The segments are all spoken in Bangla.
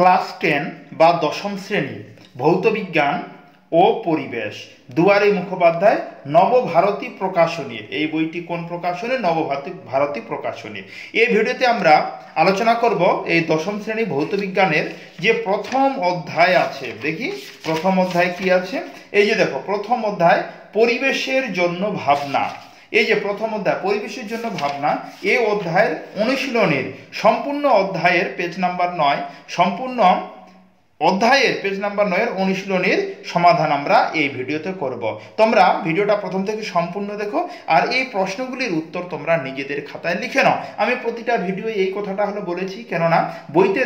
ক্লাস 10 বা দশম শ্রেণী ভৌতবিজ্ঞান ও পরিবেশ, দুয়ারে মুখোপাধ্যায় নবভারতী প্রকাশনীর। এই বইটি কোন প্রকাশনীর? নবভারতী প্রকাশনীর। এই ভিডিওতে আমরা আলোচনা করব এই দশম শ্রেণী ভৌতবিজ্ঞানের যে প্রথম অধ্যায় আছে। দেখি প্রথম অধ্যায় কি আছে। এই যে দেখো, প্রথম অধ্যায় পরিবেশের জন্য ভাবনা। এই যে প্রথম অধ্যায় পরিবেশের জন্য ভাবনা, এই অধ্যায়ের অনুশীলনের সম্পূর্ণ অধ্যায়ের পেজ নাম্বার 9, সম্পূর্ণ অধ্যায়ের পেজ নাম্বার 9 এর অনুশীলনের সমাধান আমরা এই ভিডিওতে করব। তোমরা ভিডিওটা প্রথম থেকে সম্পূর্ণ দেখো, আর এই প্রশ্নগুলির উত্তর তোমরা নিজেদের খাতায় লিখে নাও। আমি প্রতিটা ভিডিও এই কথাটা বলেছি, কেননা বইতে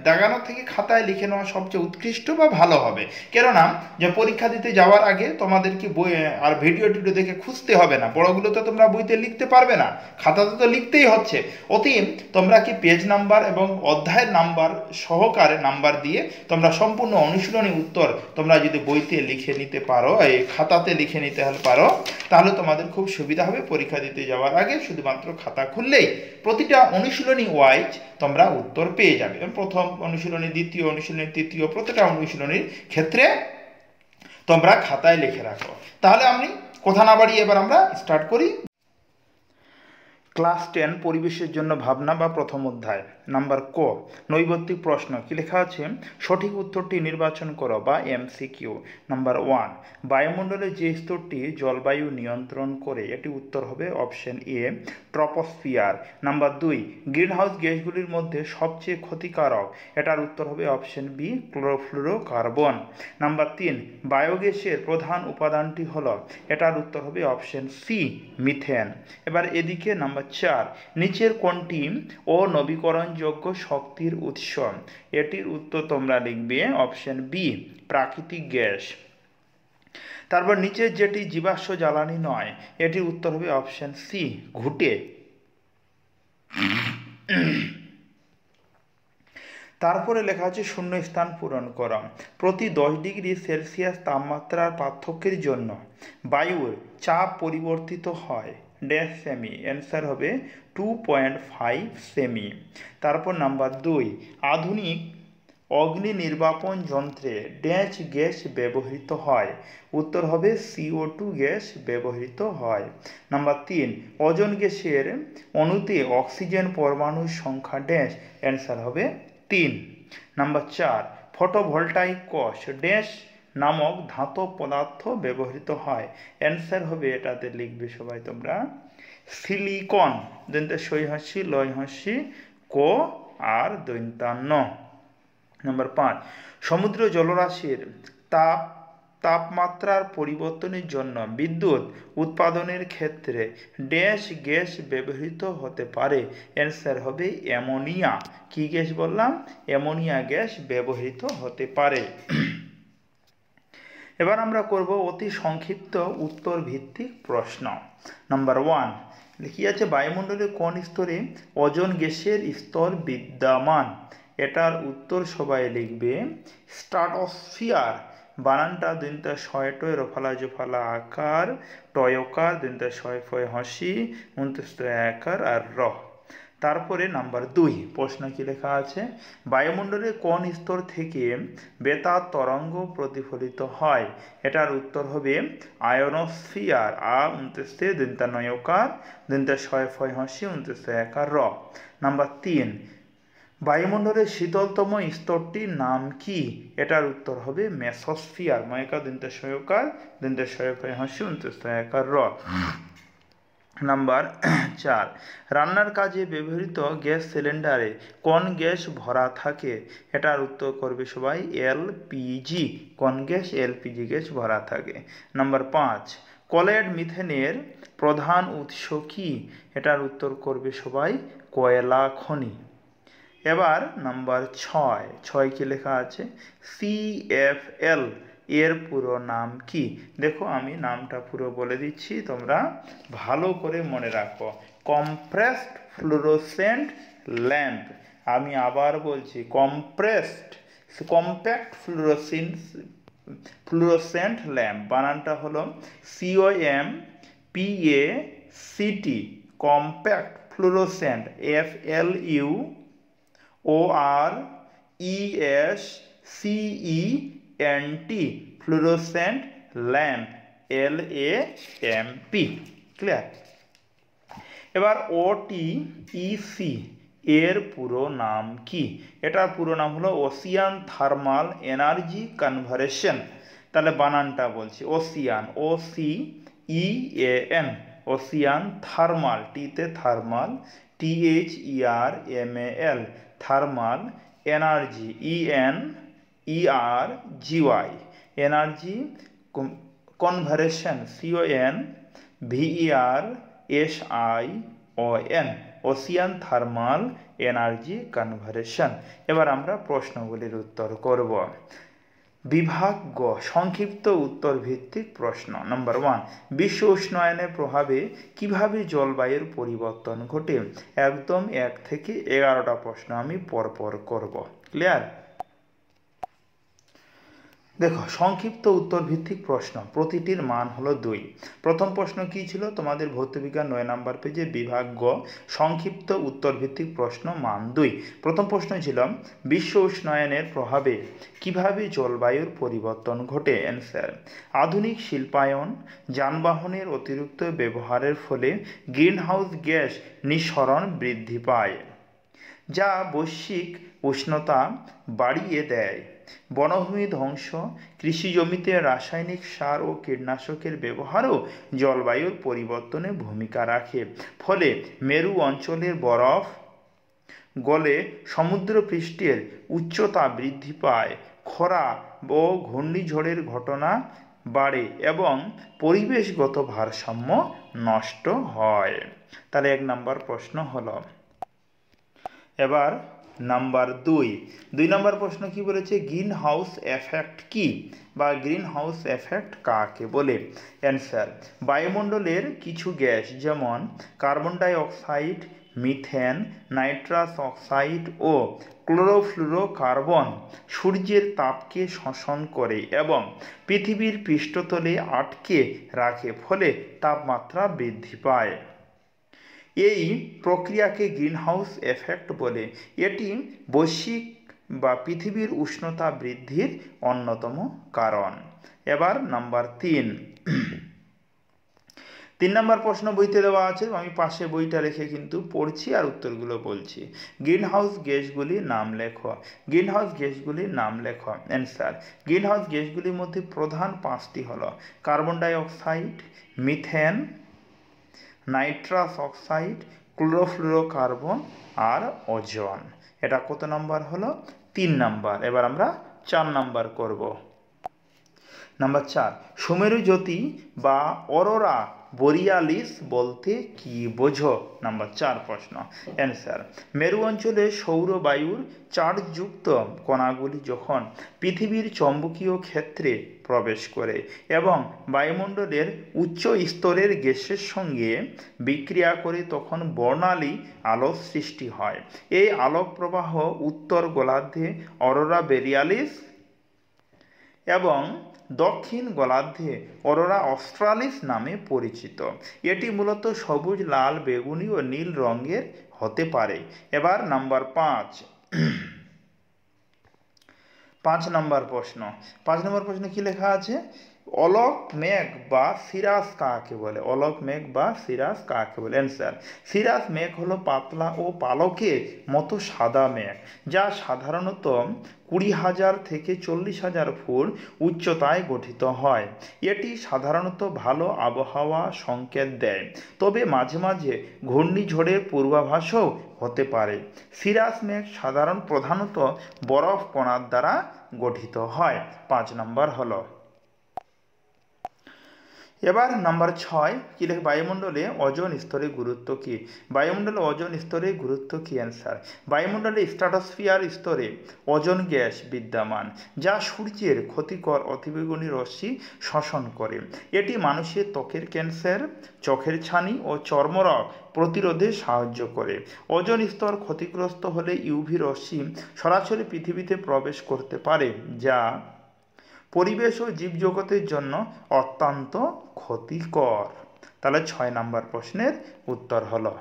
দাগানো থেকে খাতায় লিখে নেওয়া সবচেয়ে উৎকৃষ্ট বা ভালো হবে। কেননা যে পরীক্ষা দিতে যাওয়ার আগে তোমাদেরকে বই আর ভিডিও দেখে খুঁজতে হবে না। বড়গুলো তো তোমরা বইতে লিখতে পারবে না, খাতাতে তো লিখতেই হচ্ছে। অতএব তোমরা কি পেজ নাম্বার এবং অধ্যায়ের নাম্বার সহকারে নাম্বার দিয়ে তোমরা সম্পূর্ণ অনুশীলনী উত্তর তোমরা যদি বইতে লিখে নিতে পারো, এই খাতাতে লিখে নিতে পারো, তাহলে তোমাদের খুব সুবিধা হবে। পরীক্ষা দিতে যাওয়ার আগে শুধুমাত্র খাতা খুললেই প্রতিটা অনুশীলনী ওয়াইজ তোমরা উত্তর পেয়ে যাবে। প্রথম অনুশীলনী, দ্বিতীয় অনুশীলনী, তৃতীয়, প্রতিটা অনুশীলনীর ক্ষেত্রে তোমরা খাতায় লিখে রাখো। তাহলে আমি কথা না বাড়িয়ে এবার আমরা স্টার্ট করি। ক্লাস 10 পরিবেশের জন্য ভাবনা বা প্রথম অধ্যায়, নাম্বার ক, নৈবত্তিক প্রশ্ন। কি লেখা আছে? সঠিক উত্তরটি নির্বাচন করো বা এমসিকিউ। নাম্বার 1, বায়ুমণ্ডলের যে স্তরটি জলবায়ু নিয়ন্ত্রণ করে, এটি উত্তর হবে option A, troposphere. Number 2, greenhouse গ্যাসগুলির মধ্যে সবচেয়ে ক্ষতিকারক, এটার উত্তর হবে অপশন বি, ক্লোরোফ্লুরোকার্বন। নাম্বার 3, বায়োগ্যাসের প্রধান উপাদানটি হলো, এটার উত্তর হবে অপশন সি, মিথেন। এবার এদিকে নাম্বার 4, নিচের কোনটি অনবীকরণযোগ্য শক্তির উৎস, এটির উত্তর তোমরা লিখবে অপশন বি, প্রাকৃতিক গ্যাস। তারপর নিচের যেটি জীবাশ্ম জ্বালানি নয়, এটির উত্তর হবে অপশন সি, ঘুঁটে। তারপরে লেখা আছে শূন্য স্থান পূরণ করা। প্রতি 10 ডিগ্রি সেলসিয়াস তাপমাত্রার পার্থক্যের জন্য বায়ুর চাপ পরিবর্তিত হয় ড্যাশ সেমি, অ্যান্সার হবে 2.5 সেমি। তারপর নাম্বার 2, আধুনিক অগ্নি নির্বাপন যন্ত্রে ড্যাশ গ্যাস ব্যবহৃত হয়, উত্তর হবে CO2 গ্যাস ব্যবহৃত হয়। নাম্বার 3, ওজোন গ্যাসের অণুতে অক্সিজেন পরমাণুর সংখ্যা ড্যাশ, অ্যান্সার হবে 3। নাম্বার 4, ফটোভোল্টাইক কোষ ড্যাশ নামক ধাতব পদার্থ ব্যবহৃত হয়, অ্যান্সার হবে, এটাতে লিখবে সবাই তোমরা সিলিকন, দন্তে সই হাসি লয় হাসি কো আর দৈন্তান্ন। নাম্বার 5, সমুদ্র জলরাশির তাপমাত্রার পরিবর্তনের জন্য বিদ্যুৎ উৎপাদনের ক্ষেত্রে ড্যাশ গ্যাস ব্যবহৃত হতে পারে, অ্যান্সার হবে অ্যামোনিয়া। কি গ্যাস বললাম? অ্যামোনিয়া গ্যাস ব্যবহৃত হতে পারে। এবার আমরা করব অতি সংক্ষিপ্ত উত্তর ভিত্তিক প্রশ্ন। নাম্বার 1, কি আছে? বায়ুমণ্ডলের কোন স্তরে ওজোন গ্যাসের স্তর বিদ্যমান, এটার উত্তর সবাই লিখবে স্ট্রাটোস্ফিয়ার। বানানটা দিনটা শয় টয় রফালা জফালা আকার টয়কার দিনটা শয় ফয় হসি 29 আকার আর র। তারপরে নাম্বার 2, প্রশ্ন কি লেখা আছে? বায়ুমণ্ডলের কোন স্তর থেকে বেতার তরঙ্গ প্রতিফলিত হয়, এটার উত্তর হবে আয়নোস্ফিয়ার। আ 29 দিনটা নয়কার দিনটা শয় ফয় হসি 29 আকার র। নাম্বার 3, বায়ুমণ্ডলের শীতলতম স্তরটির নাম কি, এটার উত্তর হবে মেসোস্ফিয়ার। ময়কা দিনটা শয়কার দিনটা শয় ফয় হসি 29 আকার র। নাম্বার 4, রান্নার কাজে ব্যবহৃত গ্যাস সিলিন্ডারে কোন গ্যাস ভরা থাকে, এটার উত্তর করবে সবাই এলপিজি। কোন গ্যাস? এলপিজি গ্যাস ভরা থাকে। নাম্বার 5, কলেড মিথেনের প্রধান উৎস কি, এটার উত্তর করবে সবাই কয়লা খনি। এবার নাম্বার 6 কি লেখা আছে? CFL এর পুরো নাম কি? দেখো আমি নামটা পুরো বলে দিচ্ছি, তোমরা ভালো করে মনে রাখো। Compressed fluorescent lamp. আমি আবার বলছি, কম্প্যাক্ট ফ্লুরোসেন্ট ল্যাম্প। বানানটা হলো COMPACT, compact fluorescent, FLUORESCENT LAMP, fluorescent lamp, LAMP। Clear? এবার OTEC এর পুরো নাম কি? এটার পুরো নাম হলো ওশিয়ান থার্মাল এনার্জি কনভার্সন। তাহলে বানানটা বলছি, ওশিয়ান, OCEAN, ওশিয়ান থার্মাল, টিতে thermal, THERMAL, thermal, energy, ENERGY, energy, conversion, CONVERSION, Ocean thermal energy conversion. এবার আমরা প্রশ্নগুলির উত্তর করব। বিভাগ গ, সংক্ষিপ্ত উত্তর ভিত্তিক প্রশ্ন। নাম্বার 1, বিশ্ব উষ্ণায়নের প্রভাবে কিভাবে জলবায়ুর পরিবর্তন ঘটে? একদম 1 থেকে 11টা প্রশ্ন আমি পরপর করব। ক্লিয়ার? দেখো, সংক্ষিপ্ত উত্তর ভিত্তিক প্রশ্ন, প্রতিটির মান হলো 2। প্রথম প্রশ্ন কি ছিল তোমাদের ভৌতবিজ্ঞান 9 নম্বর পেজে, বিভাগ গ, সংক্ষিপ্ত উত্তর ভিত্তিক প্রশ্ন, মান 2। প্রথম প্রশ্ন ছিল বিশ্ব উষ্ণায়নের প্রভাবে কিভাবে জলবায়ুর পরিবর্তন ঘটে? অ্যান্সার, আধুনিক শিল্পায়ন, যানবাহনের অতিরিক্ত ব্যবহারের ফলে গ্রিনহাউস গ্যাস নিঃসরণ বৃদ্ধি পায়, যা বৈশ্বিক উষ্ণতা বাড়িয়ে দেয়। বনভূমি ধ্বংস, কৃষি জমিতে রাসায়নিক সার ও কীটনাশকের ব্যবহারও জলবায়ুর পরিবর্তনে ভূমিকা রাখে। ফলে মেরু অঞ্চলের বরফ গলে সমুদ্রপৃষ্ঠের উচ্চতা বৃদ্ধি পায়, খরা ও ঘূর্ণিঝড়ের ঘটনা বাড়ে এবং পরিবেশগত ভারসাম্য নষ্ট হয়। তাহলে 1 নম্বর প্রশ্ন হলো। এবার নাম্বার 2 নম্বর প্রশ্ন কি বলেছে? গ্রিন হাউস এফেক্ট কি, বা গ্রিন হাউস এফেক্ট কাকে বলে? অ্যান্সার, বায়ুমণ্ডলের কিছু গ্যাস যেমন carbon dioxide, methane, nitrous oxide ও ক্লোরোফ্লুরোকার্বন সূর্যের তাপকে শোষণ করে এবং পৃথিবীর পৃষ্ঠতলে আটকে রাখে, ফলে তাপমাত্রা বৃদ্ধি পায়। এই প্রক্রিয়াকে গ্রিনহাউস এফেক্ট বলে। এটি বৈশ্বিক বা পৃথিবীর উষ্ণতা বৃদ্ধির অন্যতম কারণ। এবার নাম্বার 3 নম্বর প্রশ্ন বইতে দেওয়া আছে, আমি পাশে বইটা রেখে কিন্তু পড়ছি আর উত্তরগুলো বলছি। গ্রিনহাউস গ্যাসগুলির নাম লেখো। গ্রিনহাউস গ্যাসগুলির নাম লেখো। অ্যান্সার, গ্রিনহাউস গ্যাসগুলির মধ্যে প্রধান 5টি হলো carbon dioxide, methane, nitrous oxide, chlorofluorocarbon আর ওজোন। এটা কত নাম্বার হলো? 3 নাম্বার। এবার আমরা 4 নাম্বার করব। নাম্বার 4, সুমেরু জ্যোতি বা অরোরা বোরিয়ালিস বলতে কি বোঝো? নাম্বার 4 প্রশ্ন। অ্যান্সার, মেরু অঞ্চলে সৌর বায়ুর চার্জযুক্ত কণাগুলি যখন পৃথিবীর চৌম্বকীয় ক্ষেত্রে প্রবেশ করে এবং বায়ুমণ্ডলের উচ্চ স্তরের গ্যাসের সঙ্গে বিক্রিয়া করে তখন বর্ণালী আলোক সৃষ্টি হয়। এই আলোক প্রবাহ উত্তর গোলার্ধে অরোরা বোরিয়ালিস এবং দক্ষিণ গোলার্ধে অরোরা অস্ট্রালিস নামে পরিচিত। এটি মূলত সবুজ, লাল, বেগুনি ও নীল রঙের হতে পারে। এবার নাম্বার 5 নম্বর প্রশ্ন। 5 নম্বর প্রশ্নে কি লেখা আছে? অলোক মেঘ বা সিরাস কাকে বলে? অলোক মেঘ বা সিরাস কাকে বলে? অ্যান্সার, সিরাস মেঘ হলো পাতলা ও পালকের মতো সাদা মেঘ, যা সাধারণত 20,000 থেকে 40,000 ফুট উচ্চতায় গঠিত হয়। এটি সাধারণত ভালো আবহাওয়া সংকেত দেয়, তবে মাঝে মাঝে ঘূর্ণিঝড়ের পূর্বাভাসও হতে পারে। সিরাস মেঘ প্রধানত বরফ কণার দ্বারা গঠিত হয়। 5 নম্বর হলো। এবার নাম্বার 6 কি লেখে? বায়ুমণ্ডলে ওজোন স্তরের গুরুত্ব কি? বায়ুমণ্ডলে ওজোন স্তরের গুরুত্ব কি? অ্যান্সার, বায়ুমণ্ডলে স্ট্র্যাটোস্ফিয়ার স্তরে ওজোন গ্যাস বিদ্যমান, যা সূর্যের ক্ষতিকর অতিবেগুনি রশ্মি শোষণ করে। এটি মানুষের ত্বকের ক্যান্সার, চোখের ছানি ও চর্মরোগ প্রতিরোধে সাহায্য করে। ওজোন স্তর ক্ষতিগ্রস্ত হলে ইউভি রশ্মি সরাসরি পৃথিবীতে প্রবেশ করতে পারে, যা পরিবেশ ও জীবজগতের জন্য অত্যন্ত ক্ষতিকর। তাহলে 6 নম্বর প্রশ্নের উত্তর হলো।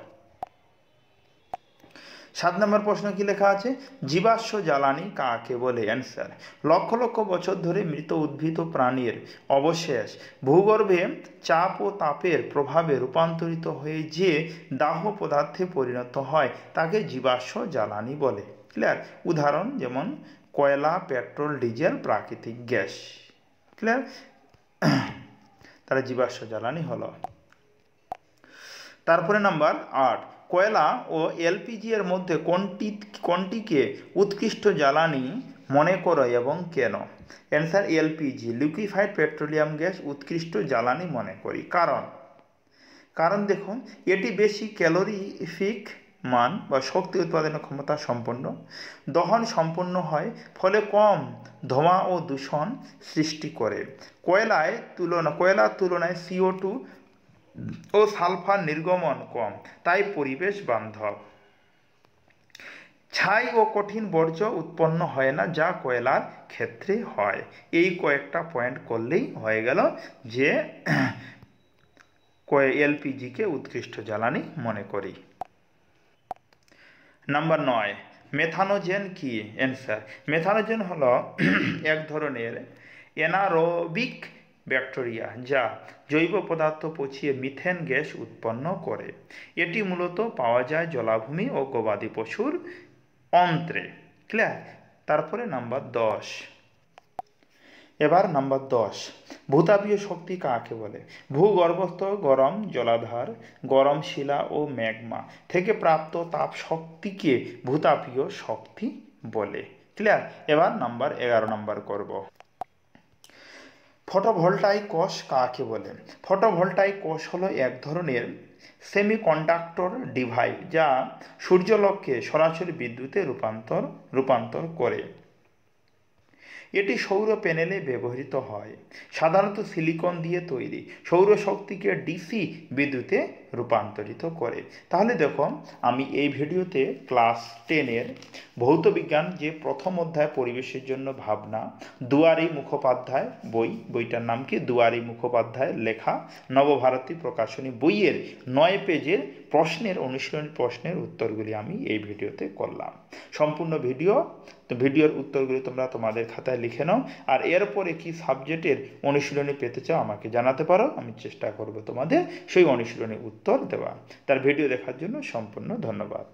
7 নম্বর প্রশ্ন কি লেখা আছে, জীবাশ্ম জ্বালানি কাকে বলে? অ্যান্সার, লক্ষ লক্ষ বছর ধরে মৃত উদ্ভিদ ও প্রাণীর অবশেষ ভূগর্ভে চাপ ও তাপের প্রভাবে রূপান্তরিত হয়ে যে দাহ পদার্থে পরিণত হয় তাকে জীবাশ্ম জ্বালানি বলে। ক্লিয়ার? উদাহরণ যেমন কয়লা, পেট্রোল, ডিজেল, প্রাকৃতিক গ্যাস। ক্লিয়ার? তারা জীবাশ্ম জ্বালানি হলো। তারপরে নাম্বার 8, কয়লা ও এলপিজি এর মধ্যে কোনটিকে উৎকৃষ্ট জ্বালানি মনে করো এবং কেন? Answer, LPG liquefied petroleum gas উৎকৃষ্ট জ্বালানি মনে করি। কারণ দেখুন, এটি বেশি ক্যালোরিফিক মান বা শক্তি উৎপাদনের ক্ষমতা সম্পন্ন, দহন সম্পন্ন হয়, ফলে কম ধোঁয়া ও দূষণ সৃষ্টি করে। কয়লার তুলনায় CO2 ও সালফার নির্গমন কম, তাই পরিবেশ বান্ধব। ছাই ও কঠিন বর্জ্য উৎপন্ন হয় না, যা কয়লার ক্ষেত্রে হয়। এই কয়েকটা পয়েন্ট করলেই হয়ে গেল যে এলপিজিকে উৎকৃষ্ট জ্বালানি মনে করি। নাম্বার 9, মেথানোজেন কি? অ্যান্সার, মেথানোজেন হলো এক ধরনের এনারোবিক ব্যাকটেরিয়া যা জৈব পদার্থ পচিয়ে মিথেন গ্যাস উৎপন্ন করে। এটি মূলত পাওয়া যায় জলাভূমি ও গবাদি পশুর অন্ত্রে। ক্লিয়ার? তারপরে নাম্বার 10, এবার নাম্বার 10, ভূতাপীয় শক্তি কাকে বলে? ভূগর্ভস্থ গরম জলাধার, গরম শিলা ও ম্যাগমা থেকে প্রাপ্ত তাপ শক্তিকে ভূতাপীয় শক্তি বলে। ক্লিয়ার? এবার নাম্বার 11 নাম্বার করব। ফটোভোল্টাইক কোষ কাকে বলে? ফটোভোল্টাইক কোষ হলো এক ধরনের সেমিকন্ডাক্টর ডিভাইস যা সূর্যালোককে সরাসরি বিদ্যুতে রূপান্তর করে। এটি সৌর প্যানেলে ব্যবহৃত হয়, সাধারণত সিলিকন দিয়ে তৈরি। সৌরশক্তিকে ডিসি বিদ্যুতে রূপান্তরিত করে। তাহলে দেখো, আমি এই ভিডিওতে ক্লাস 10-এর ভৌতবিজ্ঞান যে প্রথম অধ্যায় পরিবেশের জন্য ভাবনা, দুয়ারী মুখোপাধ্যায় বইটার নাম কি? দুয়ারী মুখোপাধ্যায়ের লেখা নবভারতী প্রকাশনী বইয়ের 9 পেজের অনুশীলনী প্রশ্নের উত্তরগুলি আমি এই ভিডিওতে করলাম। সম্পূর্ণ ভিডিওর উত্তরগুলি তোমরা তোমাদের খাতায় লিখে নাও। আর এরপরে কি সাবজেক্টের অনুশীলনী পেতে চাও আমাকে জানাতে পারো, আমি চেষ্টা করব তোমাদের সেই অনুশীলনী উত্তর দেওয়া। তার ভিডিও দেখার জন্য সম্পূর্ণ ধন্যবাদ।